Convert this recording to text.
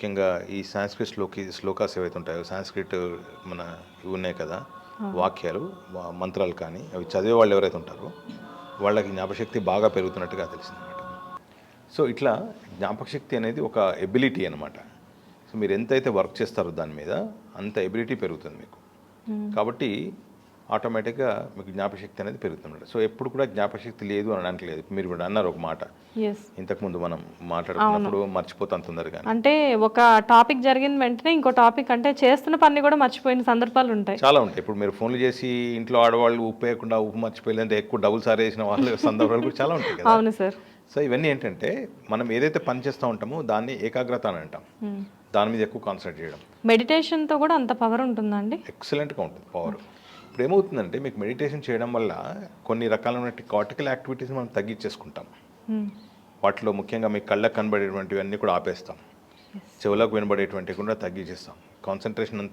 ముఖ్యంగా ఈ సాంస్క్రిట్ శ్లోకాస్ ఏవైతే ఉంటాయో సాంస్క్రిట్ మన ఇవి ఉన్నాయి కదా వాక్యాలు మంత్రాలు కానీ అవి చదివే వాళ్ళు ఎవరైతే ఉంటారో వాళ్ళకి జ్ఞాపకశక్తి బాగా పెరుగుతున్నట్టుగా తెలిసిందన్నమాట. సో ఇట్లా జ్ఞాపకశక్తి అనేది ఒక ఎబిలిటీ అనమాట. సో మీరు ఎంతైతే వర్క్ చేస్తారో దాని మీద అంత ఎబిలిటీ పెరుగుతుంది మీకు. కాబట్టి ఆటోమేటిక్గా మీకు జ్ఞాపకశక్తి అనేది పెరుగుతుంది. సో ఎప్పుడు కూడా జ్ఞాపకశక్తి లేదు అనడానికి లేదు. మీరు ఇప్పుడు అన్నారు ఒక మాట, ఇంతకుముందు మనం మాట్లాడుకున్నప్పుడు మర్చిపోతాం తొందరగా. అంటే ఒక టాపిక్ జరిగిన వెంటనే ఇంకో టాపిక్ అంటే చేస్తున్న పని కూడా మర్చిపోయిన సందర్భాలు ఉంటాయి, చాలా ఉంటాయి. ఇప్పుడు మీరు ఫోన్లు చేసి ఇంట్లో ఆడవాళ్ళు ఉప్పు వేయకుండా ఉప్పు మర్చిపోయిందంటే ఎక్కువ డబుల్ సార్ వేసిన వాళ్ళ సందర్భాలు కూడా చాలా ఉంటాయి కదా. అవును సార్. సో ఇవన్నీ ఏంటంటే మనం ఏదైతే పని చేస్తూ ఉంటామో దాన్ని ఏకాగ్రత అని అంటాం. దాని మీద ఎక్కువ కాన్సన్ట్రేట్ చేయడం. మెడిటేషన్తో కూడా అంత పవర్ ఉంటుందండి? ఎక్సలెంట్గా ఉంటుంది పవర్. ఇప్పుడు ఏమవుతుందంటే మీకు మెడిటేషన్ చేయడం వల్ల కొన్ని రకాలైన కార్టికల్ యాక్టివిటీస్ మనం తగ్గించేసుకుంటాం. వాటిలో ముఖ్యంగా మీ కళ్ళకు కనబడేటువంటివి అన్నీ కూడా ఆపేస్తాం, చెవులకు వినబడేటువంటివి కూడా తగ్గించేస్తాం. కాన్సన్ట్రేషన్ అంతా